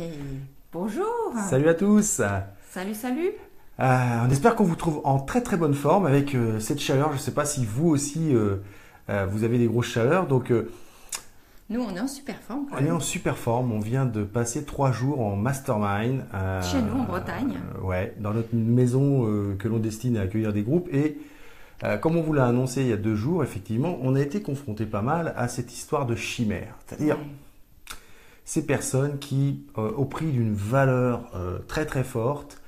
Hey, bonjour. Salut à tous. Salut, salut. On espère qu'on vous trouve en très très bonne forme avec cette chaleur. Je ne sais pas si vous aussi vous avez des grosses chaleurs. Donc Nous, on est en super forme. on est en super forme. On vient de passer 3 jours en mastermind. Chez nous, en Bretagne. Ouais, dans notre maison que l'on destine à accueillir des groupes. Et comme on vous l'a annoncé il y a 2 jours, effectivement, on a été confronté pas mal à cette histoire de chimère. C'est-à-dire ces personnes qui, au prix d'une valeur très très forte,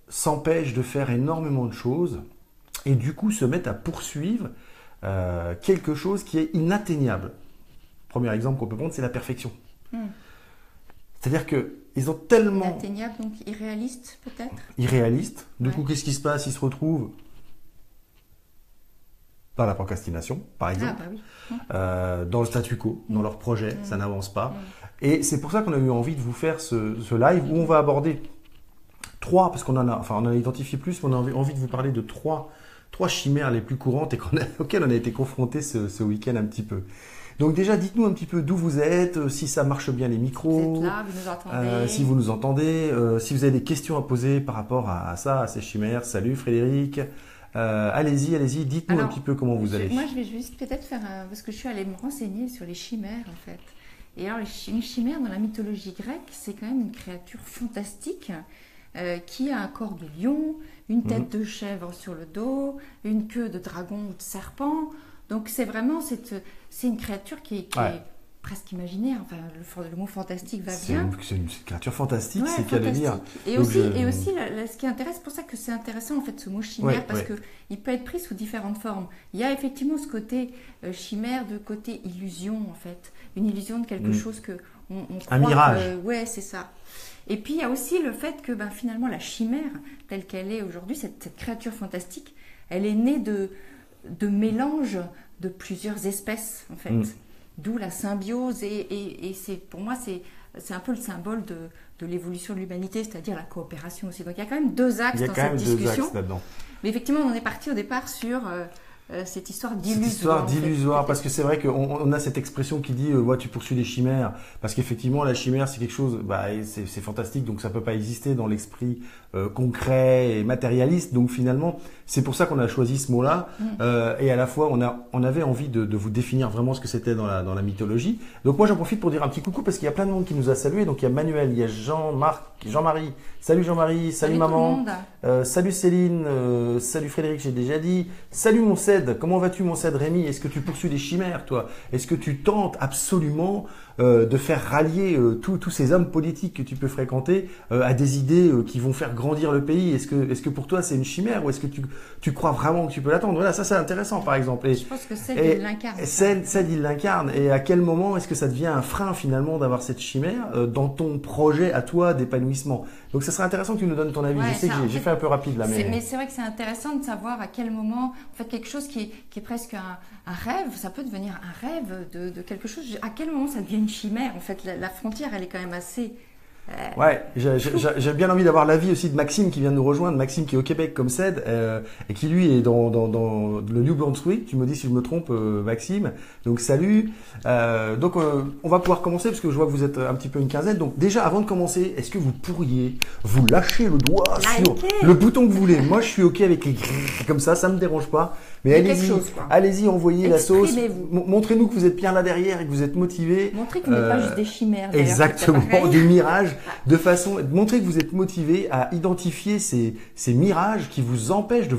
s'empêchent de faire énormément de choses et du coup se mettent à poursuivre quelque chose qui est inatteignable. Premier exemple qu'on peut prendre, c'est la perfection. C'est-à-dire qu'ils ont tellement Inatteignable, donc irréaliste peut-être. irréalistes. Du Ouais. coup, qu'est-ce qui se passe? Ils se retrouvent dans la procrastination, par exemple. Ah bah oui. Dans le statu quo, dans leur projet, ça n'avance pas. Et c'est pour ça qu'on a eu envie de vous faire ce live où on va aborder 3, parce qu'on on en a identifié plus, mais on a envie de vous parler de 3 chimères les plus courantes et auxquelles on a été confrontés ce week-end un petit peu. Donc déjà, dites-nous un petit peu d'où vous êtes, si ça marche bien les micros, Vous êtes là, vous nous entendez. si vous nous entendez, si vous avez des questions à poser par rapport à ça, à ces chimères. Salut Frédéric. Allez-y, dites-nous un Alors, petit peu comment vous allez. Moi, je vais juste peut-être faire parce que je suis allée me renseigner sur les chimères en fait. Et alors, une chimère dans la mythologie grecque, c'est quand même une créature fantastique qui a un corps de lion, une tête de chèvre sur le dos, une queue de dragon ou de serpent. Donc, c'est vraiment c'est une créature qui est presque imaginaire. Enfin, le mot fantastique va bien. C'est une créature fantastique, Ouais, c'est qu'à le dire. Et Donc, aussi, ce qui intéresse, c'est pour ça que c'est intéressant en fait ce mot chimère, parce ouais. que il peut être pris sous différentes formes. Il y a effectivement ce côté chimère, de côté illusion en fait, une illusion de quelque chose que on croit Un mirage. ouais, c'est ça. Et puis il y a aussi le fait que finalement la chimère telle qu'elle est aujourd'hui, cette créature fantastique, elle est née de mélanges de plusieurs espèces en fait. D'où la symbiose et c'est pour moi c'est un peu le symbole de l'évolution de l'humanité, c'est-à-dire la coopération aussi. Donc il y a quand même 2 axes dans cette discussion. Il y a quand même 2 axes là-dedans. Mais effectivement, on en est parti au départ sur cette histoire d'illusoire. Cette histoire en fait. d'illusoire, parce que c'est vrai qu'on a cette expression qui dit ouais, tu poursuis des chimères, parce qu'effectivement la chimère c'est quelque chose, c'est fantastique, donc ça peut pas exister dans l'esprit concret et matérialiste, donc finalement c'est pour ça qu'on a choisi ce mot-là, et à la fois on avait envie de vous définir vraiment ce que c'était dans la mythologie. Donc moi j'en profite pour dire un petit coucou, parce qu'il y a plein de monde qui nous a salués. Donc il y a Manuel, il y a Jean-Marie, salut Jean-Marie, salut maman, salut Céline, salut Frédéric, j'ai déjà dit, salut mon Cède, comment vas-tu mon Cède? Rémi, est-ce que tu poursuis des chimères toi? Est-ce que tu tentes absolument de faire rallier tous ces hommes politiques que tu peux fréquenter à des idées qui vont faire grandir le pays? Est-ce que pour toi c'est une chimère, ou est-ce que tu crois vraiment que tu peux l'attendre? Voilà, ça c'est intéressant par exemple. Je pense que Cède il l'incarne. Cède il l'incarne. Et à quel moment est-ce que ça devient un frein finalement d'avoir cette chimère dans ton projet à toi d'épanouissement? Donc ça serait intéressant que tu nous donnes ton avis. Ouais, je sais que j'ai fait un peu rapide là, mais c'est vrai que c'est intéressant de savoir à quel moment, en fait, quelque chose qui est presque un rêve, ça peut devenir un rêve de quelque chose. À quel moment ça devient une chimère? En fait, la frontière, elle est quand même assez. Ouais, j'ai bien envie d'avoir l'avis aussi de Maxime qui vient de nous rejoindre. Maxime qui est au Québec comme Cède et qui lui est dans le New Brunswick. Tu me dis si je me trompe, Maxime. Donc salut. Donc on va pouvoir commencer parce que je vois que vous êtes un petit peu une quinzaine. Donc déjà avant de commencer, est-ce que vous pourriez vous lâcher le doigt sur le bouton que vous voulez? Moi je suis ok avec les comme ça me dérange pas. Mais allez-y, envoyez la sauce. Montrez-nous que vous êtes bien là derrière et que vous êtes motivé. Montrez que vous n'êtes pas juste des chimères. Exactement, des mirages, montrer que vous êtes motivé à identifier ces mirages qui vous empêchent de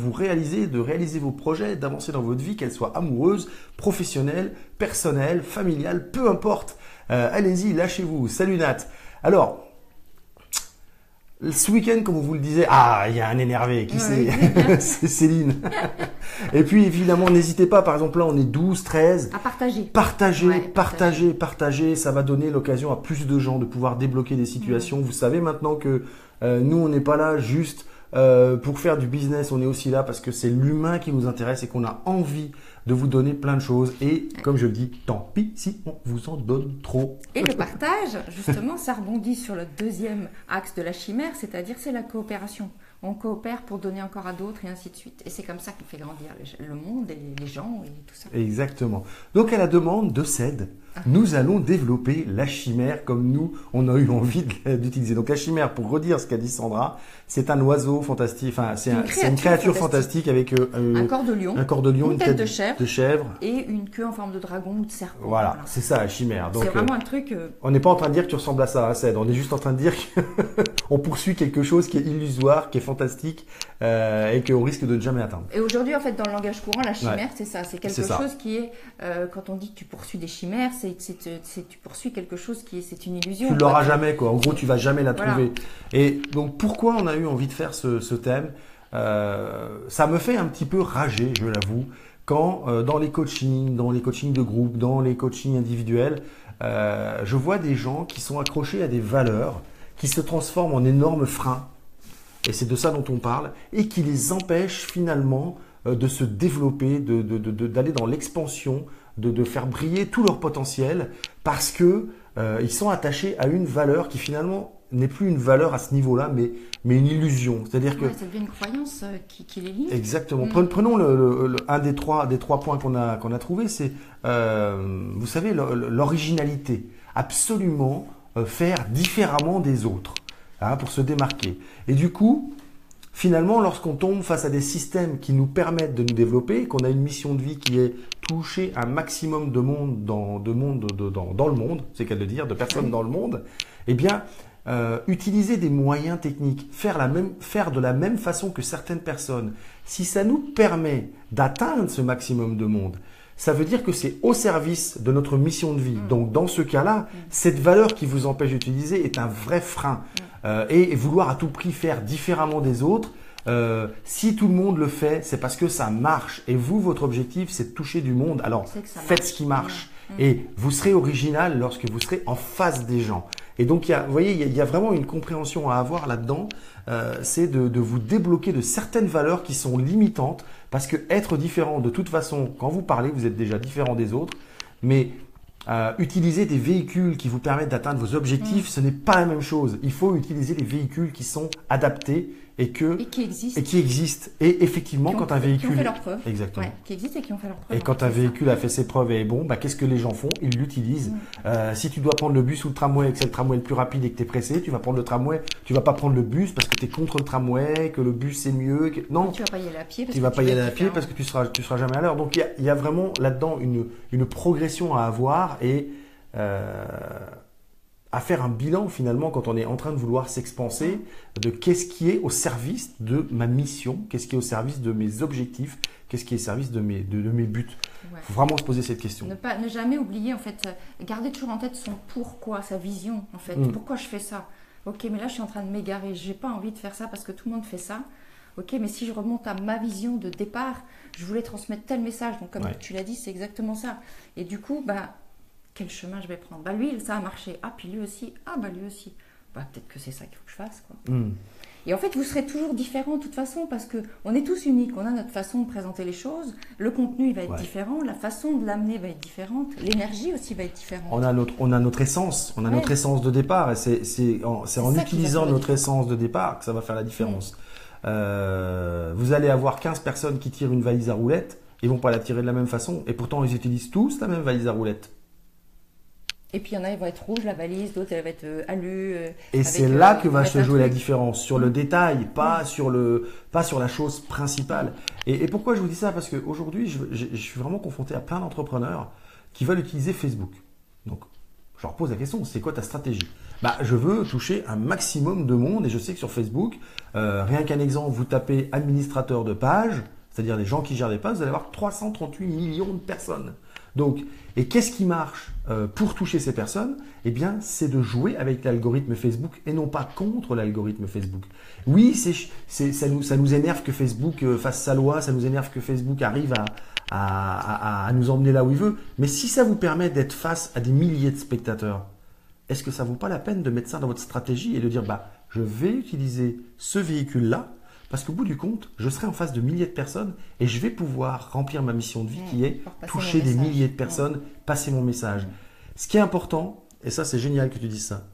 réaliser vos projets, d'avancer dans votre vie, qu'elle soit amoureuse, professionnelle, personnelle, familiale, peu importe. Allez-y, lâchez-vous. Salut Nat. Alors, ce week-end, comme on vous le disait, il y a un énervé, qui c'est? C'est Céline. Et puis évidemment, n'hésitez pas, par exemple là on est 12, 13. À partager. Partagez, ça va donner l'occasion à plus de gens de pouvoir débloquer des situations. Vous savez maintenant que nous on n'est pas là juste pour faire du business, on est aussi là parce que c'est l'humain qui nous intéresse et qu'on a envie de vous donner plein de choses. Et comme je le dis, tant pis si on vous en donne trop. Et le partage, justement, ça rebondit sur le 2e axe de la chimère, c'est-à-dire c'est la coopération. on coopère pour donner encore à d'autres et ainsi de suite. Et c'est comme ça qu'on fait grandir le monde et les gens et tout ça. Exactement. Donc à la demande de CED, nous allons développer la chimère comme nous, on a eu envie d'utiliser. Donc la chimère, pour redire ce qu'a dit Sandra, c'est un oiseau fantastique, enfin c'est une créature fantastique avec un corps de lion, une tête de chèvre et une queue en forme de dragon ou de serpent. Voilà. C'est ça la chimère. Donc c'est vraiment un truc... On n'est pas en train de dire que tu ressembles à ça, CED, on est juste en train de dire qu'on poursuit quelque chose qui est illusoire, qui est fantastique et qu'on risque de ne jamais atteindre. Et aujourd'hui, en fait, dans le langage courant, la chimère, c'est ça. C'est quelque chose qui est, quand on dit que tu poursuis des chimères, tu poursuis quelque chose c'est une illusion. Tu ne l'auras jamais, quoi. En gros, tu vas jamais la trouver. Et donc, pourquoi on a eu envie de faire ce thème ça me fait un petit peu rager, je l'avoue, quand dans les coachings de groupe, dans les coachings individuels, je vois des gens qui sont accrochés à des valeurs qui se transforment en énormes freins. Et c'est de ça dont on parle, et qui les empêchent finalement de se développer, d'aller dans l'expansion, de faire briller tout leur potentiel, parce que ils sont attachés à une valeur qui finalement n'est plus une valeur à ce niveau-là, mais une illusion. C'est-à-dire que ça devient une croyance qui les lie. Exactement. Prenons un des trois points qu'on a trouvé, c'est vous savez l'originalité. Absolument faire différemment des autres. Pour se démarquer. Et du coup, finalement, lorsqu'on tombe face à des systèmes qui nous permettent de nous développer, qu'on a une mission de vie qui est toucher un maximum de monde dans le monde, c'est qu'à le dire, de personnes dans le monde, eh bien, utiliser des moyens techniques, faire de la même façon que certaines personnes, si ça nous permet d'atteindre ce maximum de monde, ça veut dire que c'est au service de notre mission de vie. Donc, dans ce cas-là, cette valeur qui vous empêche d'utiliser est un vrai frein. Et vouloir à tout prix faire différemment des autres, si tout le monde le fait, c'est parce que ça marche. Et vous, votre objectif, c'est de toucher du monde. Alors, faites ce qui marche. Et vous serez original lorsque vous serez en face des gens. Et donc, vous voyez, il y a vraiment une compréhension à avoir là-dedans. C'est de vous débloquer de certaines valeurs qui sont limitantes. Parce que être différent, de toute façon, quand vous parlez, vous êtes déjà différent des autres. Mais utiliser des véhicules qui vous permettent d'atteindre vos objectifs, ce n'est pas la même chose. Il faut utiliser des véhicules qui sont adaptés et qui existent. Et effectivement, quand un véhicule... Qui ont fait leurs preuves. Exactement. Ouais, qui existent et qui ont fait leurs preuves. Et quand un véhicule a fait ses preuves et est bon, qu'est-ce que les gens font? Ils l'utilisent. Si tu dois prendre le bus ou le tramway et que c'est le tramway le plus rapide et que tu es pressé, tu vas prendre le tramway. Tu vas pas prendre le bus parce que tu es contre le tramway, que le bus c'est mieux. Non. Tu vas pas y aller à pied. Tu vas pas y aller à pied parce que tu seras jamais à l'heure. Donc il y a vraiment là-dedans une progression à avoir et à faire un bilan finalement quand on est en train de vouloir s'expanser de qu'est-ce qui est au service de ma mission, qu'est-ce qui est au service de mes objectifs, qu'est-ce qui est au service de mes buts. Il faut vraiment se poser cette question. Ne jamais oublier en fait, garder toujours en tête son pourquoi, sa vision en fait. Pourquoi je fais ça? Ok, mais là je suis en train de m'égarer, j'ai pas envie de faire ça parce que tout le monde fait ça. Ok, mais si je remonte à ma vision de départ, je voulais transmettre tel message. Donc comme tu l'as dit, c'est exactement ça. Et du coup, quel chemin je vais prendre? Lui, ça a marché. Ah, puis lui aussi. Ah, lui aussi. Peut-être que c'est ça qu'il faut que je fasse, quoi. Et en fait, vous serez toujours différents de toute façon parce qu'on est tous uniques. On a notre façon de présenter les choses. Le contenu, il va être différent. La façon de l'amener va être différente. L'énergie aussi va être différente. On a notre essence. On a notre essence de départ. Et c'est en utilisant notre essence de départ que ça va faire la différence. Vous allez avoir 15 personnes qui tirent une valise à roulettes. Ils vont pas la tirer de la même façon. Et pourtant, ils utilisent tous la même valise à roulettes. Et puis il y en a, ils vont être rouges la valise, d'autres elle va être alu. Et c'est là que va se jouer la différence, sur le détail, pas sur la chose principale. Et pourquoi je vous dis ça? Parce qu'aujourd'hui, je suis vraiment confronté à plein d'entrepreneurs qui veulent utiliser Facebook. Donc, je leur pose la question, c'est quoi ta stratégie? Je veux toucher un maximum de monde et je sais que sur Facebook, rien qu'un exemple, vous tapez administrateur de page, c'est-à-dire les gens qui gèrent des pages, vous allez avoir 338 millions de personnes. Donc, et qu'est-ce qui marche pour toucher ces personnes? Eh bien, c'est de jouer avec l'algorithme Facebook et non pas contre l'algorithme Facebook. Oui, ça nous énerve que Facebook fasse sa loi, ça nous énerve que Facebook arrive à nous emmener là où il veut. Mais si ça vous permet d'être face à des milliers de spectateurs, est-ce que ça ne vaut pas la peine de mettre ça dans votre stratégie et de dire je vais utiliser ce véhicule-là parce qu'au bout du compte, je serai en face de milliers de personnes et je vais pouvoir remplir ma mission de vie qui est toucher des milliers de personnes, passer mon message. Ce qui est important, et ça c'est génial que tu dises ça,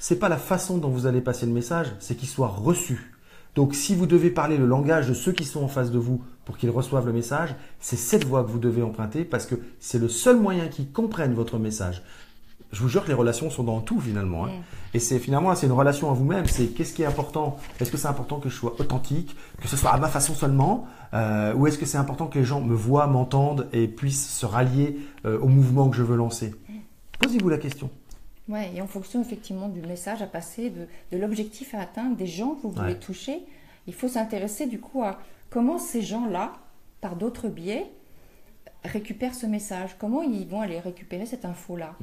c'est pas la façon dont vous allez passer le message, c'est qu'il soit reçu. Donc, si vous devez parler le langage de ceux qui sont en face de vous pour qu'ils reçoivent le message, c'est cette voie que vous devez emprunter parce que c'est le seul moyen qu'ils comprennent votre message. Je vous jure que les relations sont dans tout finalement. Et c'est finalement c'est une relation à vous-même. C'est qu'est-ce qui est important? Est-ce que c'est important que je sois authentique, que ce soit à ma façon seulement, ou est-ce que c'est important que les gens me voient, m'entendent et puissent se rallier au mouvement que je veux lancer? Posez-vous la question. Ouais, et en fonction effectivement du message à passer, de l'objectif à atteindre, des gens que vous voulez toucher, il faut s'intéresser du coup à comment ces gens-là, par d'autres biais, récupèrent ce message. Comment ils vont aller récupérer cette info-là?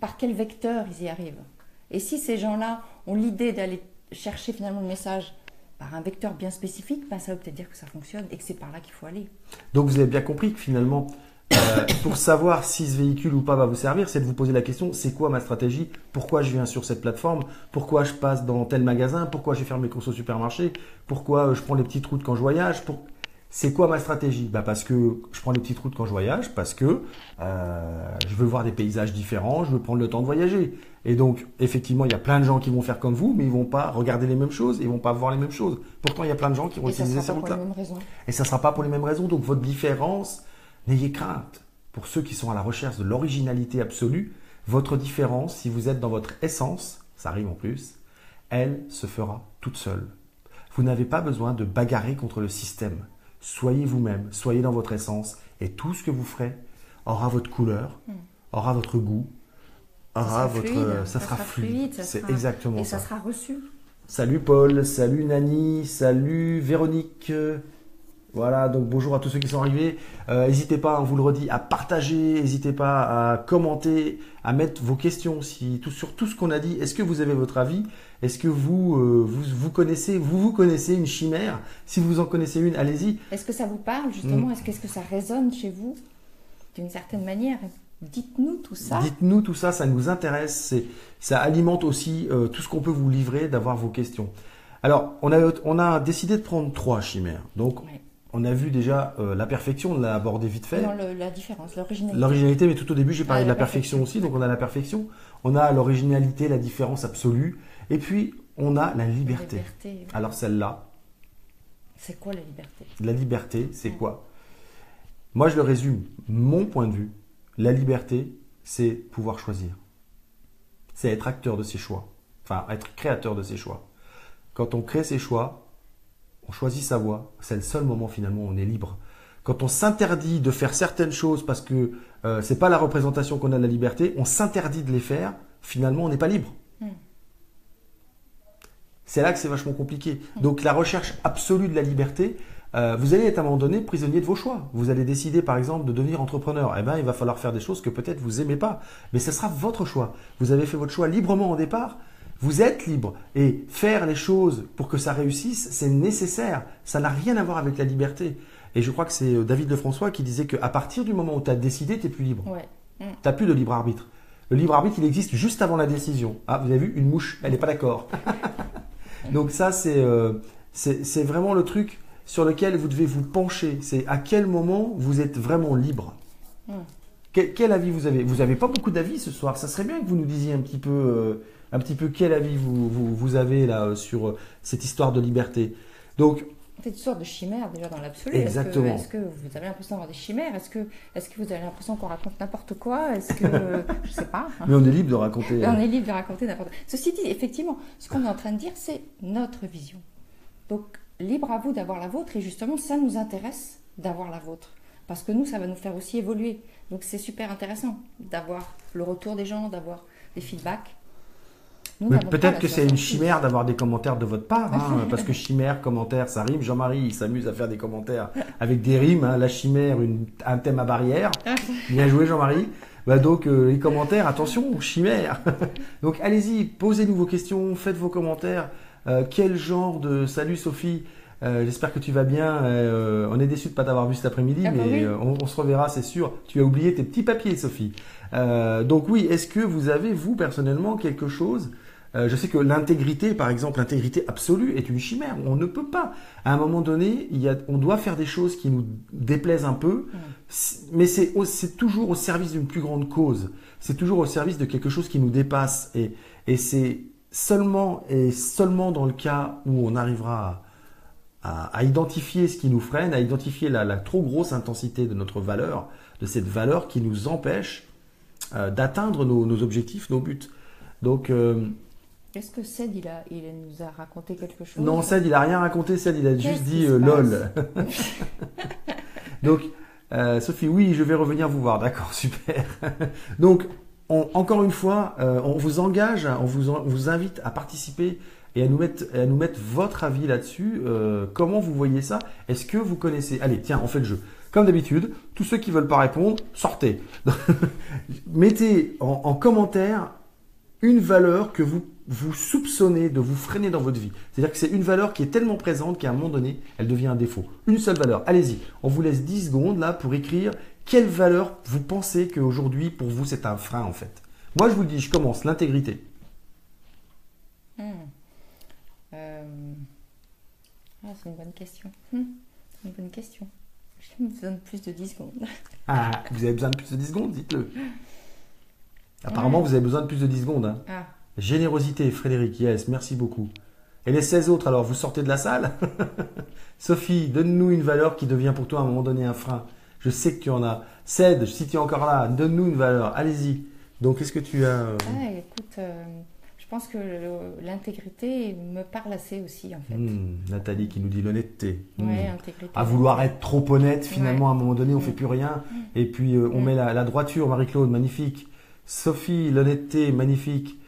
Par quel vecteur ils y arrivent? Et si ces gens-là ont l'idée d'aller chercher finalement le message par un vecteur bien spécifique, ben ça veut peut-être dire que ça fonctionne et que c'est par là qu'il faut aller. Donc vous avez bien compris que finalement, pour savoir si ce véhicule ou pas va vous servir, c'est de vous poser la question, c'est quoi ma stratégie? Pourquoi je viens sur cette plateforme? Pourquoi je passe dans tel magasin? Pourquoi je vais faire mes courses au supermarché? Pourquoi je prends les petites routes quand je voyage? C'est quoi ma stratégie? Parce que je prends les petites routes quand je voyage, parce que je veux voir des paysages différents, je veux prendre le temps de voyager. Et donc, effectivement, il y a plein de gens qui vont faire comme vous, mais ils vont pas regarder les mêmes choses, ils vont pas voir les mêmes choses. Pourtant, il y a plein de gens qui vont utiliser ces routes-là. Et ça ne sera pas pour les mêmes raisons. Donc, votre différence, n'ayez crainte. Pour ceux qui sont à la recherche de l'originalité absolue, votre différence, si vous êtes dans votre essence, ça rime en plus, elle se fera toute seule. Vous n'avez pas besoin de bagarrer contre le système. Soyez vous-même, soyez dans votre essence et tout ce que vous ferez aura votre couleur, aura votre goût, aura votre... Ça sera fluide. C'est exactement ça. Et ça sera reçu. Salut Paul, salut Nani, salut Véronique. Voilà, donc bonjour à tous ceux qui sont arrivés. N'hésitez pas, on vous le redit, à partager, n'hésitez pas à commenter, à mettre vos questions sur tout ce qu'on a dit. Est-ce que vous avez votre avis? Est-ce que vous connaissez une chimère? Si vous en connaissez une, allez-y. Est-ce que ça vous parle justement? Est-ce que ça résonne chez vous d'une certaine manière? Dites-nous tout ça. Dites-nous tout ça, ça nous intéresse. Ça alimente aussi tout ce qu'on peut vous livrer, d'avoir vos questions. Alors, on a décidé de prendre 3 chimères. Donc, on a vu déjà la perfection, on l'a abordé vite fait. Non, la différence, l'originalité. L'originalité, mais tout au début, j'ai parlé de la perfection aussi. Donc, on a la perfection, on a l'originalité, la différence absolue. Et puis, on a la liberté. Alors, celle-là. C'est quoi la liberté? La liberté, c'est quoi? Moi, je le résume. Mon point de vue, la liberté, c'est pouvoir choisir. C'est être acteur de ses choix. Enfin, être créateur de ses choix. Quand on crée ses choix, on choisit sa voie, c'est le seul moment finalement où on est libre. Quand on s'interdit de faire certaines choses parce que c'est pas la représentation qu'on a de la liberté, on s'interdit de les faire, finalement on n'est pas libre. C'est là que c'est vachement compliqué. Donc la recherche absolue de la liberté, vous allez être à un moment donné prisonnier de vos choix. Vous allez décider par exemple de devenir entrepreneur. Eh bien il va falloir faire des choses que peut-être vous aimez pas. Mais ce sera votre choix. Vous avez fait votre choix librement au départ. Vous êtes libre et faire les choses pour que ça réussisse, c'est nécessaire. Ça n'a rien à voir avec la liberté. Et je crois que c'est David Lefrançois qui disait qu'à partir du moment où tu as décidé, tu n'es plus libre. Tu n'as plus de libre arbitre. Le libre arbitre, il existe juste avant la décision. Ah, vous avez vu, une mouche, elle n'est pas d'accord. Donc ça, c'est vraiment le truc sur lequel vous devez vous pencher. C'est à quel moment vous êtes vraiment libre. Quel avis vous avez? Vous n'avez pas beaucoup d'avis ce soir. Ça serait bien que vous nous disiez un petit peu quel avis vous avez là sur cette histoire de liberté. Donc, c'est une sorte de chimère déjà dans l'absolu. Exactement. Est-ce que vous avez l'impression d'avoir des chimères? Est-ce que vous avez l'impression qu'on raconte n'importe quoi? Est-ce que je sais pas. Mais on est libre de raconter. On est libre de raconter n'importe quoi. Ceci dit, effectivement, ce qu'on est en train de dire, c'est notre vision. Donc, libre à vous d'avoir la vôtre et justement, ça nous intéresse d'avoir la vôtre. Parce que nous, ça va nous faire aussi évoluer. Donc, c'est super intéressant d'avoir le retour des gens, d'avoir des feedbacks. Mais peut-être que c'est une chimère d'avoir des commentaires de votre part, hein, parce que chimère, commentaire, ça rime. Jean-Marie, il s'amuse à faire des commentaires avec des rimes. Hein, la chimère, un thème à barrière. Bien joué, Jean-Marie. Donc, les commentaires, attention, chimère. Donc, allez-y, posez-nous vos questions, faites vos commentaires. Quel genre de... Salut Sophie, j'espère que tu vas bien. On est déçus de ne pas t'avoir vu cet après-midi, mais on se reverra, c'est sûr. Tu as oublié tes petits papiers, Sophie. Donc oui, est-ce que vous avez, vous, personnellement, quelque chose je sais que l'intégrité, par exemple, l'intégrité absolue est une chimère. On ne peut pas. À un moment donné, on doit faire des choses qui nous déplaisent un peu, mais c'est toujours au service d'une plus grande cause. C'est toujours au service de quelque chose qui nous dépasse. Et c'est seulement dans le cas où on arrivera à identifier ce qui nous freine, à identifier la trop grosse intensité de notre valeur, de cette valeur qui nous empêche d'atteindre nos objectifs, nos buts. Donc, est-ce que Ced, il nous a raconté quelque chose? non, Ced, il a rien raconté. Ced, il a juste dit lol. Donc, Sophie, oui, je vais revenir vous voir. D'accord, super. Donc, encore une fois, on vous engage, on vous invite à participer et à nous mettre votre avis là-dessus. Comment vous voyez ça? Est-ce que vous connaissez? Allez, tiens, on fait le jeu. Comme d'habitude, tous ceux qui ne veulent pas répondre, sortez. Mettez en commentaire une valeur que vous soupçonnez de vous freiner dans votre vie. C'est-à-dire que c'est une valeur qui est tellement présente qu'à un moment donné, elle devient un défaut. Une seule valeur. Allez-y, on vous laisse 10 secondes là pour écrire quelle valeur vous pensez qu'aujourd'hui, pour vous, c'est un frein en fait. Moi, je vous le dis, je commence. L'intégrité. C'est une bonne question. Une bonne question. Je me donne plus de 10 secondes. Ah, vous avez besoin de plus de 10 secondes, dites-le. Apparemment, vous avez besoin de plus de 10 secondes. Hein. Ah. Générosité, Frédéric, yes, merci beaucoup. Et les 16 autres, alors, vous sortez de la salle? Sophie, donne-nous une valeur qui devient pour toi à un moment donné un frein. Je sais que tu en as. Ced, si tu es encore là, donne-nous une valeur. Allez-y. Donc, qu'est-ce que tu as écoute, je pense que l'intégrité me parle assez aussi, en fait. Nathalie qui nous dit l'honnêteté. Ouais, intégrité. À vouloir être trop honnête, finalement, à un moment donné, on ne fait plus rien. Et puis, on met la droiture, Marie-Claude, magnifique. Sophie, l'honnêteté, magnifique.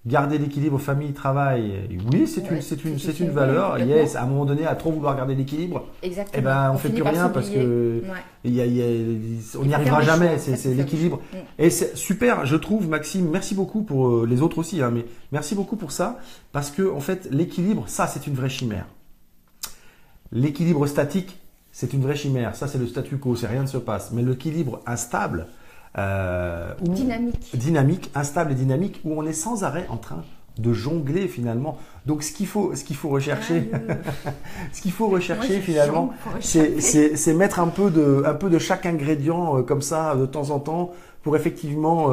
Garder l'équilibre famille, travail. Oui, c'est une valeur. Yes, à un moment donné, à trop vouloir garder l'équilibre, exactement. Eh ben, on ne fait plus rien parce que on n'y arrivera jamais. C'est l'équilibre. Et c'est super, je trouve, Maxime. Merci beaucoup pour les autres aussi, hein, mais merci beaucoup pour ça parce que en fait, l'équilibre, ça, c'est une vraie chimère. L'équilibre statique, c'est une vraie chimère. Ça, c'est le statu quo, c'est rien ne se passe. Mais l'équilibre instable. Dynamique, instable et dynamique, où on est sans arrêt en train de jongler finalement. Donc ce qu'il faut rechercher, ce qu'il faut rechercher finalement, c'est mettre un peu de chaque ingrédient comme ça de temps en temps pour effectivement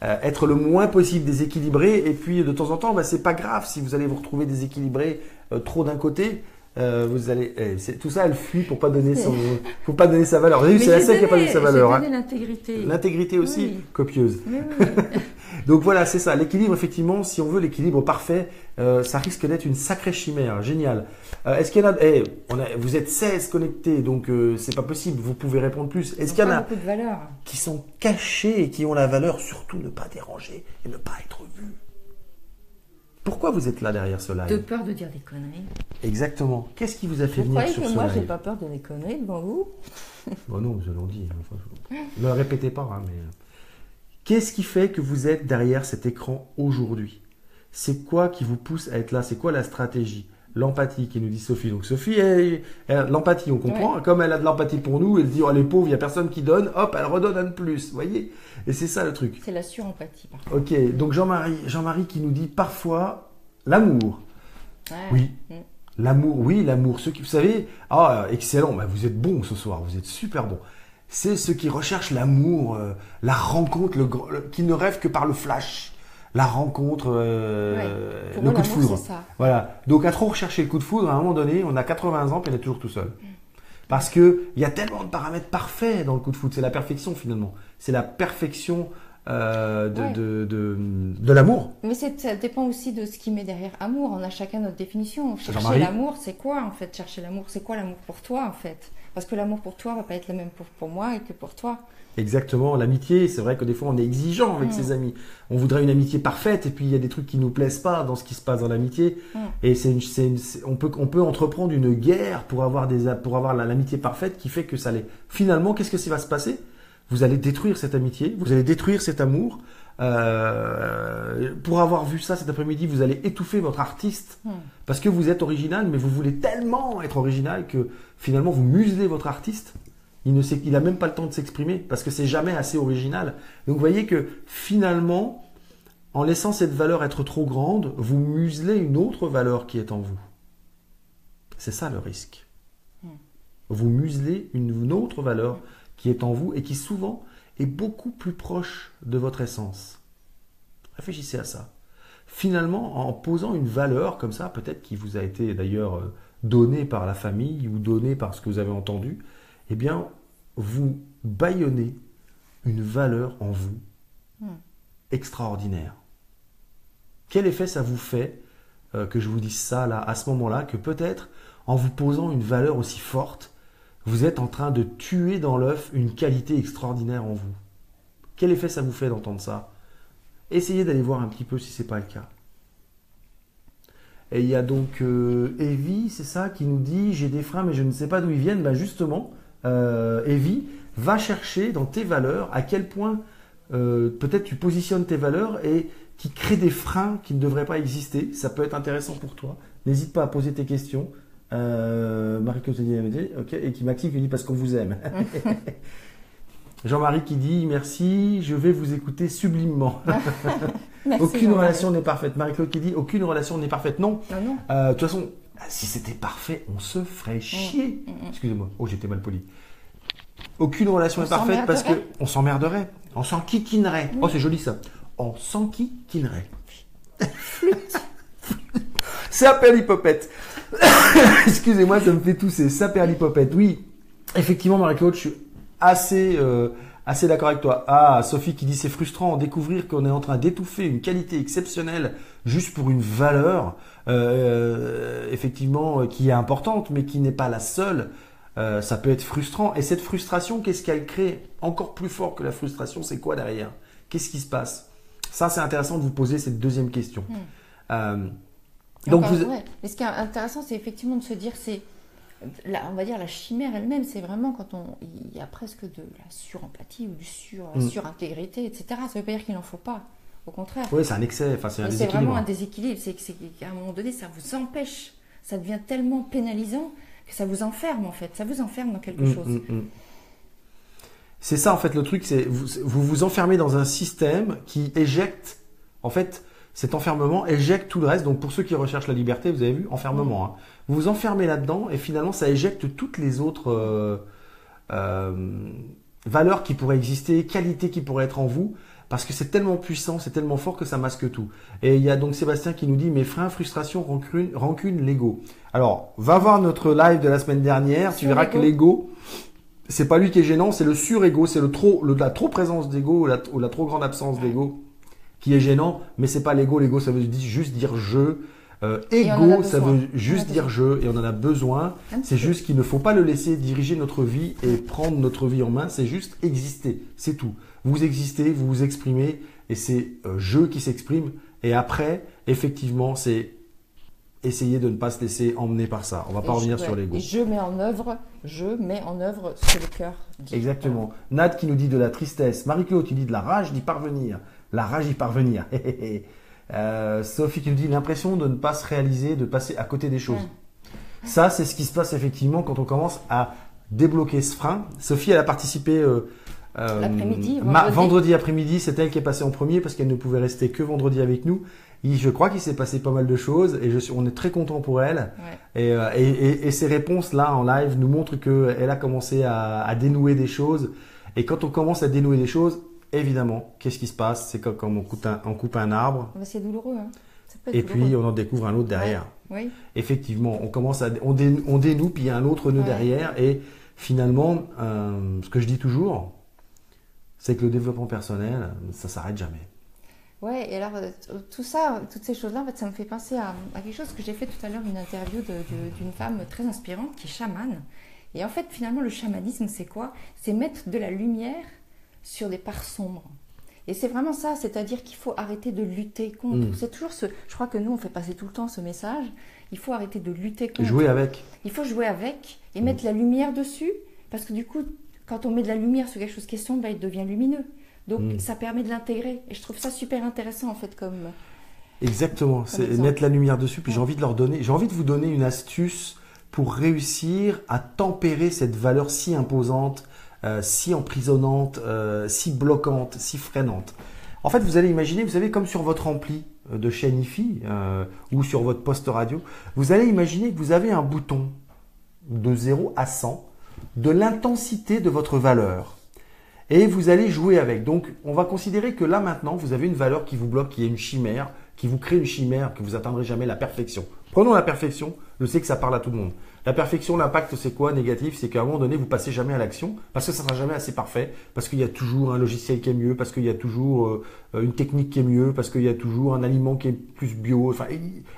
être le moins possible déséquilibré. Et puis de temps en temps, c'est pas grave si vous allez vous retrouver déséquilibré trop d'un côté. Vous allez, tout ça, elle fuit pour pas donner sa valeur. Vous avez vu, c'est la seule qui a pas donné sa valeur. J'ai donné l'intégrité. L'intégrité aussi, copieuse. Oui. Donc voilà, c'est ça. L'équilibre, effectivement, si on veut l'équilibre parfait, ça risque d'être une sacrée chimère. Génial. Est-ce qu'il y en a, vous êtes 16 connectés, donc c'est pas possible. Vous pouvez répondre plus. Est-ce qu'il y en a qui sont cachés et qui ont la valeur, surtout ne pas déranger et ne pas être vus? Pourquoi vous êtes là derrière ce live? De peur de dire des conneries. Exactement. Qu'est-ce qui vous a fait venir sur ce live? Vous croyez que moi, j'ai pas peur de des conneries devant vous? Bon non, je l'en dis. Ne le répétez pas. Hein, mais qu'est-ce qui fait que vous êtes derrière cet écran aujourd'hui? C'est quoi qui vous pousse à être là? C'est quoi la stratégie? L'empathie, qui nous dit Sophie. Donc Sophie, l'empathie, on comprend. Comme elle a de l'empathie pour nous, elle dit oh les pauvres, il n'y a personne qui donne. Hop, elle redonne un de plus. Vous voyez? Et c'est ça le truc. C'est la surempathie, par contre. Ok, donc Jean-Marie qui nous dit parfois l'amour. Oui. L'amour, oui, l'amour. Ceux qui, vous savez, excellent, vous êtes bon ce soir, vous êtes super bon. C'est ceux qui recherchent l'amour, la rencontre, qui ne rêvent que par le flash. La rencontre, le coup de foudre. Voilà. Donc à trop rechercher le coup de foudre, à un moment donné, on a 80 ans et on est toujours tout seul. Parce que il y a tellement de paramètres parfaits dans le coup de foudre. C'est la perfection finalement. C'est la perfection de l'amour. Mais ça dépend aussi de ce qui met derrière amour. On a chacun notre définition. Chercher l'amour, c'est quoi en fait? Chercher l'amour, c'est quoi l'amour pour toi en fait? Parce que l'amour pour toi va pas être le même pour moi et que pour toi. Peut L'amitié, c'est vrai que des fois on est exigeant avec ses amis. On voudrait une amitié parfaite et puis il y a des trucs qui nous plaisent pas dans ce qui se passe dans l'amitié. Et on peut entreprendre une guerre pour avoir l'amitié parfaite qui fait que ça l'est. Finalement, qu'est-ce que ça va se passer? Vous allez détruire cette amitié, vous allez détruire cet amour. Pour avoir vu ça cet après-midi, vous allez étouffer votre artiste parce que vous êtes original, mais vous voulez tellement être original que finalement vous muselez votre artiste. Il n'a même pas le temps de s'exprimer parce que c'est jamais assez original. Donc vous voyez que finalement, en laissant cette valeur être trop grande, vous muselez une autre valeur qui est en vous. C'est ça le risque. Vous muselez une autre valeur qui est en vous et qui souvent est beaucoup plus proche de votre essence. Réfléchissez à ça. Finalement, en posant une valeur comme ça, peut-être qui vous a été d'ailleurs donné par la famille ou donné par ce que vous avez entendu, eh bien, vous bâillonnez une valeur en vous extraordinaire. Quel effet ça vous fait que je vous dise ça là, à ce moment-là, que peut-être en vous posant une valeur aussi forte, vous êtes en train de tuer dans l'œuf une qualité extraordinaire en vous. Quel effet ça vous fait d'entendre ça? Essayez d'aller voir un petit peu si ce n'est pas le cas. Et il y a donc Evie, c'est ça, qui nous dit « J'ai des freins mais je ne sais pas d'où ils viennent ». Ben justement, Evie, va chercher dans tes valeurs à quel point peut-être tu positionnes tes valeurs et qui créent des freins qui ne devraient pas exister. Ça peut être intéressant pour toi. N'hésite pas à poser tes questions. Marie-Claude dit ok, et qui Maxime qui dit parce qu'on vous aime. Jean-Marie qui dit merci, je vais vous écouter sublimement. Merci, aucune relation n'est parfaite. Marie-Claude qui dit aucune relation n'est parfaite. Non. Non. De toute façon, si c'était parfait, on se ferait chier. Excusez-moi. Oh, j'étais mal poli. Aucune relation n'est parfaite parce que on s'emmerderait, on s'enquiquinerait. Oh, c'est joli ça. On s'enquiquinerait. Ça perd l'hypopète. Excusez-moi, ça me fait tousser. Ça perd l'hypopète. Oui, effectivement, Marie-Claude, je suis assez d'accord avec toi. Ah, Sophie qui dit c'est frustrant de découvrir qu'on est en train d'étouffer une qualité exceptionnelle juste pour une valeur, effectivement, qui est importante, mais qui n'est pas la seule. Ça peut être frustrant. Et cette frustration, qu'est-ce qu'elle crée? Encore plus fort que la frustration, c'est quoi derrière? Qu'est-ce qui se passe? Ça, c'est intéressant de vous poser cette deuxième question. Donc Mais ce qui est intéressant, c'est effectivement de se dire, on va dire la chimère elle-même, c'est vraiment quand il y a presque de la surempathie ou du surintégrité, etc. Ça ne veut pas dire qu'il n'en faut pas. Au contraire. Oui, c'est un excès, c'est un déséquilibre. C'est vraiment un déséquilibre. C'est qu'à un moment donné, ça vous empêche. Ça devient tellement pénalisant que ça vous enferme en fait. Ça vous enferme dans quelque chose. C'est ça en fait le truc, c'est vous enfermez dans un système qui éjecte, en fait, cet enfermement éjecte tout le reste. Donc pour ceux qui recherchent la liberté, vous avez vu, enfermement. Hein. Vous vous enfermez là-dedans et finalement ça éjecte toutes les autres valeurs qui pourraient exister, qualités qui pourraient être en vous, parce que c'est tellement puissant, c'est tellement fort que ça masque tout. Et il y a donc Sébastien qui nous dit « Mes freins, frustration, rancune, l'ego ». Alors, va voir notre live de la semaine dernière, tu verras que l'ego, c'est pas lui qui est gênant, c'est le sur-ego, c'est la trop présence d'ego ou la trop grande absence d'ego qui est gênant, mais c'est pas l'ego. L'ego, ça veut juste dire je. Ego, ça veut juste dire je, et on en a besoin. C'est juste qu'il ne faut pas le laisser diriger notre vie et prendre notre vie en main. C'est juste exister, c'est tout. Vous existez, vous vous exprimez, et c'est je qui s'exprime. Et après, effectivement, c'est essayer de ne pas se laisser emmener par ça. On va pas revenir sur l'ego. Je mets en œuvre ce que le cœur dit. Exactement. Nad qui nous dit de la tristesse. Marie-Claude qui dit de la rage d'y parvenir. La rage d'y parvenir. Sophie qui nous dit l'impression de ne pas se réaliser, de passer à côté des choses. Ça, c'est ce qui se passe effectivement quand on commence à débloquer ce frein. Sophie, elle a participé l'après-midi, vendredi après-midi. C'est elle qui est passée en premier parce qu'elle ne pouvait rester que vendredi avec nous. Je crois qu'il s'est passé pas mal de choses et on est très content pour elle. Et ses réponses là en live nous montrent qu'elle a commencé à dénouer des choses. Et quand on commence à dénouer des choses, évidemment, qu'est-ce qui se passe? C'est comme on coupe un arbre. C'est douloureux. Hein. Et puis on en découvre un autre derrière. Oui. Effectivement, on dénoue puis il y a un autre nœud derrière. Et finalement, ce que je dis toujours, c'est que le développement personnel, ça s'arrête jamais. Ouais, et alors tout ça, toutes ces choses-là, en fait, ça me fait penser à quelque chose que j'ai fait tout à l'heure, une interview d'une femme très inspirante qui est chamane. Et en fait, finalement, le chamanisme, c'est quoi? C'est mettre de la lumière sur des parts sombres. Et c'est vraiment ça, c'est-à-dire qu'il faut arrêter de lutter contre. C'est toujours je crois que nous, on fait passer tout le temps ce message. Il faut arrêter de lutter contre. Jouer avec. Il faut jouer avec et mettre la lumière dessus, parce que du coup, quand on met de la lumière sur quelque chose qui est sombre, il devient lumineux. Donc, ça permet de l'intégrer. Et je trouve ça super intéressant, en fait, comme... Exactement. C'est mettre la lumière dessus. Puis j'ai envie de vous donner une astuce pour réussir à tempérer cette valeur si imposante, si emprisonnante, si bloquante, si freinante. En fait, vous allez imaginer, vous savez, comme sur votre ampli de chaîne hi-fi ou sur votre poste radio, vous allez imaginer que vous avez un bouton de 0 à 100 de l'intensité de votre valeur. Et vous allez jouer avec. Donc, on va considérer que là, maintenant, vous avez une valeur qui vous bloque, qui est une chimère, qui vous crée une chimère, que vous n'atteindrez jamais la perfection. Prenons la perfection, Je sais que ça parle à tout le monde. La perfection, l'impact, c'est quoi négatif? C'est qu'à un moment donné, vous passez jamais à l'action parce que ça sera jamais assez parfait, parce qu'il y a toujours un logiciel qui est mieux, parce qu'il y a toujours une technique qui est mieux, parce qu'il y a toujours un aliment qui est plus bio. Enfin,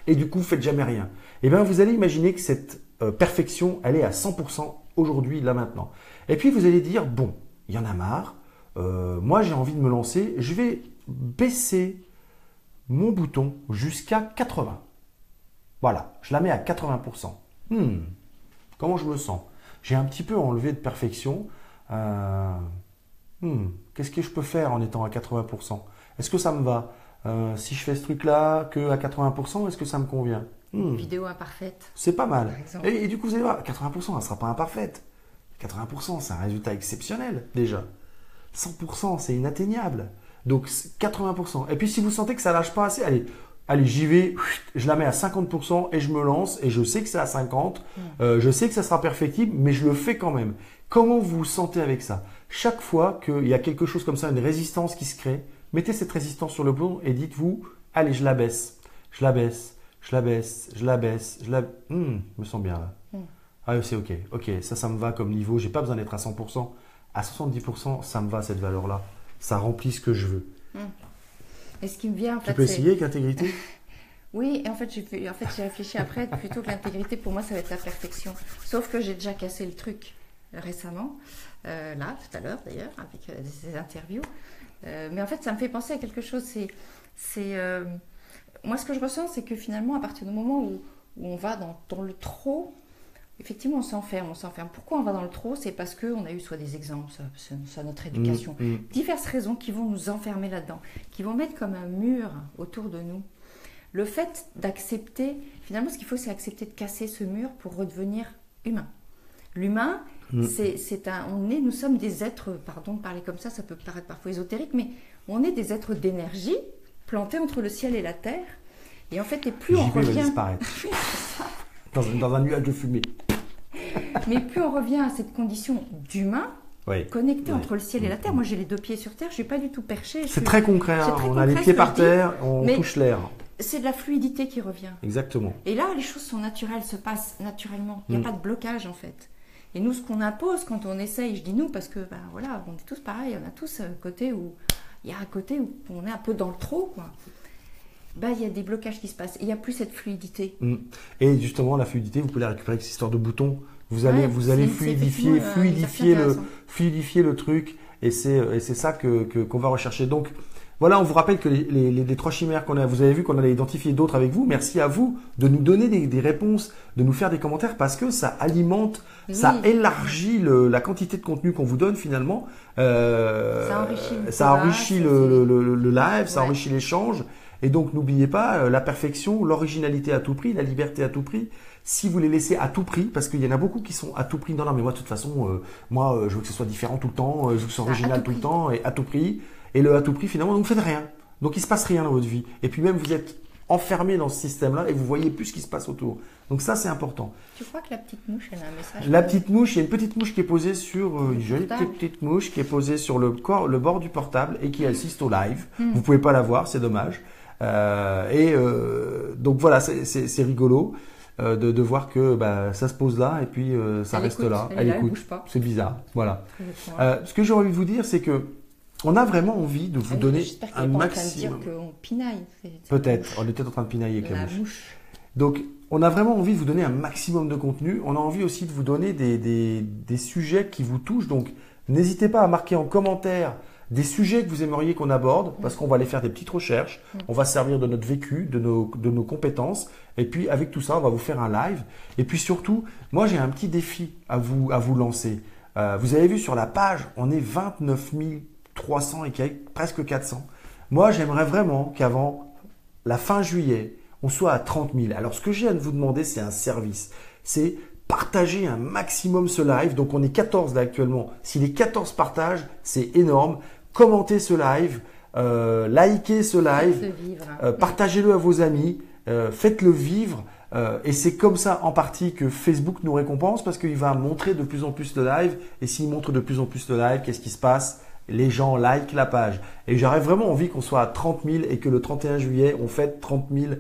et du coup, vous faites jamais rien. Et bien, vous allez imaginer que cette perfection, elle est à 100% aujourd'hui, là maintenant. Et puis, vous allez dire, bon, il y en a marre. Moi, j'ai envie de me lancer. Je vais baisser mon bouton jusqu'à 80. Voilà, je la mets à 80%. Comment je me sens? J'ai un petit peu enlevé de perfection. Qu'est-ce que je peux faire en étant à 80%? Est-ce que ça me va? Si je fais ce truc-là que à 80%, est-ce que ça me convient? Une vidéo imparfaite. C'est pas mal. Par exemple. Et du coup, vous allez voir, 80%, elle ne sera pas imparfaite. 80%, c'est un résultat exceptionnel déjà. 100%, c'est inatteignable. Donc 80%. Et puis si vous sentez que ça lâche pas assez, allez, j'y vais, je la mets à 50% et je me lance et je sais que c'est à 50%, je sais que ça sera perfectible, mais je le fais quand même. Comment vous vous sentez avec ça? Chaque fois qu'il y a quelque chose comme ça, une résistance qui se crée, mettez cette résistance sur le bouton et dites-vous, allez, je la baisse, je la baisse, je la baisse, je la baisse, je me sens bien là. Ah, c'est ok, ça me va comme niveau, j'ai pas besoin d'être à 100%, à 70%, ça me va cette valeur-là, ça remplit ce que je veux. Et ce qui me vient, en fait, tu peux essayer avec l'intégrité? Oui, et en fait, j'ai réfléchi après, plutôt que l'intégrité, pour moi, ça va être la perfection. Sauf que j'ai déjà cassé le truc récemment, là, tout à l'heure d'ailleurs, avec des interviews. Mais en fait, ça me fait penser à quelque chose. Moi, ce que je ressens, c'est que finalement, à partir du moment où on va dans le trop, effectivement, on s'enferme. Pourquoi on va dans le trop? C'est parce qu'on a eu soit des exemples, soit notre éducation, diverses raisons qui vont nous enfermer là-dedans, qui vont mettre comme un mur autour de nous. Le fait d'accepter, finalement, ce qu'il faut, c'est accepter de casser ce mur pour redevenir humain. L'humain, nous sommes des êtres, pardon de parler comme ça peut paraître parfois ésotérique, mais on est des êtres d'énergie plantés entre le ciel et la terre. Et en fait, et plus on revient... disparaître. dans un nuage de fumée. Mais plus on revient à cette condition d'humain, connecté entre le ciel et la terre. Moi, j'ai les deux pieds sur terre, je ne suis pas du tout perché. C'est très concret, on a les pieds par terre, on touche l'air. C'est de la fluidité qui revient. Exactement. Et là, les choses sont naturelles, se passent naturellement. Il n'y a pas de blocage, en fait. Et nous, ce qu'on impose quand on essaye, je dis nous, parce que, voilà, on est tous pareils, on a tous un côté où... Il y a un côté où on est un peu dans le trop, quoi. Il y a des blocages qui se passent. Il n'y a plus cette fluidité. Et justement, la fluidité, vous pouvez la récupérer avec cette histoire de bouton. Vous allez fluidifier le truc. Et c'est ça qu'on va rechercher. Donc, voilà, on vous rappelle que les trois chimères qu'on a, vous avez vu qu'on allait identifier d'autres avec vous. Merci à vous de nous donner des réponses, de nous faire des commentaires parce que ça alimente, ça élargit la quantité de contenu qu'on vous donne finalement. Ça enrichit le live, ça enrichit l'échange. Et donc, n'oubliez pas la perfection, l'originalité à tout prix, la liberté à tout prix. Si vous les laissez à tout prix, parce qu'il y en a beaucoup qui sont à tout prix. Non, mais moi, de toute façon, je veux que ce soit différent tout le temps, je veux que ce soit original tout le temps et à tout prix. Et le à tout prix, finalement, vous ne faites rien. Donc, il ne se passe rien dans votre vie. Et puis même, vous êtes enfermé dans ce système-là et vous voyez plus ce qui se passe autour. Donc ça, c'est important. Tu crois que la petite mouche, elle a un message? La petite mouche, il y a une petite mouche qui est posée sur une jolie petite mouche qui est posée sur le bord du portable et qui assiste au live. Vous pouvez pas la voir, c'est dommage. Donc voilà, c'est rigolo de voir que ça se pose là et puis ça reste là. Elle écoute. C'est bizarre. Voilà. Ce que j'ai envie de vous dire, c'est que on a vraiment envie de vous donner un maximum. J'espère qu'il n'est pas en train de dire qu'on pinaille. Peut-être. On est peut-être en train de pinailler avec la mouche. Donc, on a vraiment envie de vous donner un maximum de contenu. On a envie aussi de vous donner des sujets qui vous touchent. Donc, n'hésitez pas à marquer en commentaire des sujets que vous aimeriez qu'on aborde parce qu'on va aller faire des petites recherches. On va servir de notre vécu, de nos compétences. Et puis, avec tout ça, on va vous faire un live. Et puis surtout, moi, j'ai un petit défi à vous lancer. Vous avez vu sur la page, on est 29 300 et presque 400. Moi, j'aimerais vraiment qu'avant la fin juillet, on soit à 30 000. Alors, ce que j'ai à vous demander, c'est un service. C'est partager un maximum ce live. Donc, on est 14 là actuellement. Si les 14 partagent, c'est énorme. Commentez ce live, likez ce live, partagez-le à vos amis, faites-le vivre. Et c'est comme ça en partie que Facebook nous récompense parce qu'il va montrer de plus en plus de live. Et s'il montre de plus en plus de live, qu'est-ce qui se passe? Les gens likent la page. Et j'aurais vraiment envie qu'on soit à 30 000 et que le 31 juillet, on fête 30 000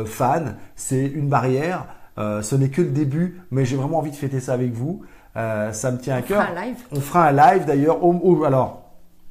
fans. C'est une barrière. Ce n'est que le début, mais j'ai vraiment envie de fêter ça avec vous. Ça me tient à cœur. On fera un live. On fera un live d'ailleurs. Alors,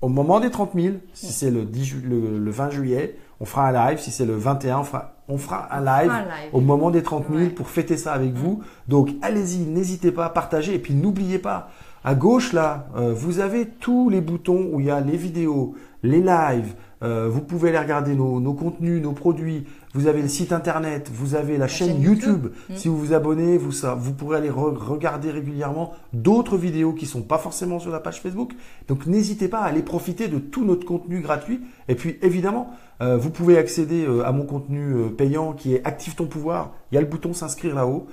au moment des 30 000, si c'est le 20 juillet, on fera un live. Si c'est le 21, on fera un live au moment des 30 000 pour fêter ça avec vous. Donc, allez-y, n'hésitez pas à partager. Et puis, n'oubliez pas, à gauche, là, vous avez tous les boutons où il y a les vidéos, les lives. Vous pouvez aller regarder nos contenus, nos produits. Vous avez le site internet, vous avez la chaîne YouTube. Si vous vous abonnez, vous pourrez aller regarder régulièrement d'autres vidéos qui ne sont pas forcément sur la page Facebook. Donc, n'hésitez pas à aller profiter de tout notre contenu gratuit. Et puis, évidemment, vous pouvez accéder à mon contenu payant qui est Active ton pouvoir. Il y a le bouton s'inscrire là-haut.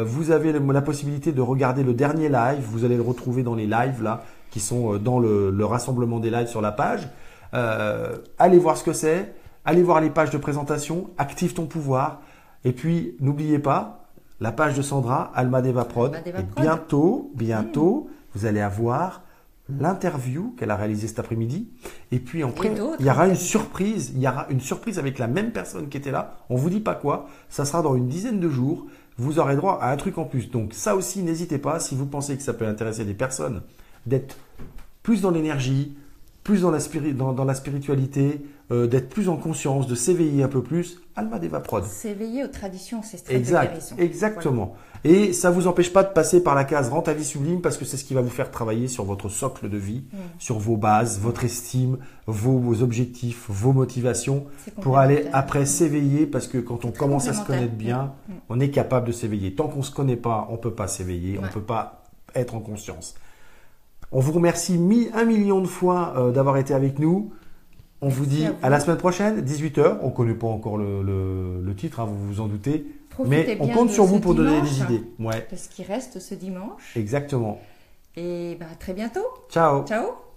Vous avez la possibilité de regarder le dernier live. Vous allez le retrouver dans les lives là, qui sont dans le rassemblement des lives sur la page. Allez voir ce que c'est, allez voir les pages de présentation, active ton pouvoir. Et puis, n'oubliez pas, la page de Sandra, Almadeva Prod. Et bientôt, vous allez avoir l'interview qu'elle a réalisée cet après-midi. Et puis après, il y aura une surprise. Il y aura une surprise avec la même personne qui était là. On vous dit pas quoi. Ça sera dans une dizaine de jours. Vous aurez droit à un truc en plus. Donc ça aussi, n'hésitez pas. Si vous pensez que ça peut intéresser des personnes, d'être plus dans l'énergie, plus dans la spiritualité, d'être plus en conscience, de s'éveiller un peu plus, Almadeva Prod. S'éveiller aux traditions ancestrales de guérison. Exactement. Voilà. Et ça ne vous empêche pas de passer par la case Rends ta vie sublime parce que c'est ce qui va vous faire travailler sur votre socle de vie, sur vos bases, votre estime, vos objectifs, vos motivations pour aller après s'éveiller parce que quand on commence à se connaître bien, on est capable de s'éveiller. Tant qu'on ne se connaît pas, on ne peut pas s'éveiller, on ne peut pas être en conscience. On vous remercie 1 million de fois d'avoir été avec nous. On vous dit à la semaine prochaine, 18h. On ne connaît pas encore le titre, vous vous en doutez. Mais on compte sur vous pour donner des idées. Parce qu'il reste ce dimanche. Exactement. Et à très bientôt. Ciao. Ciao.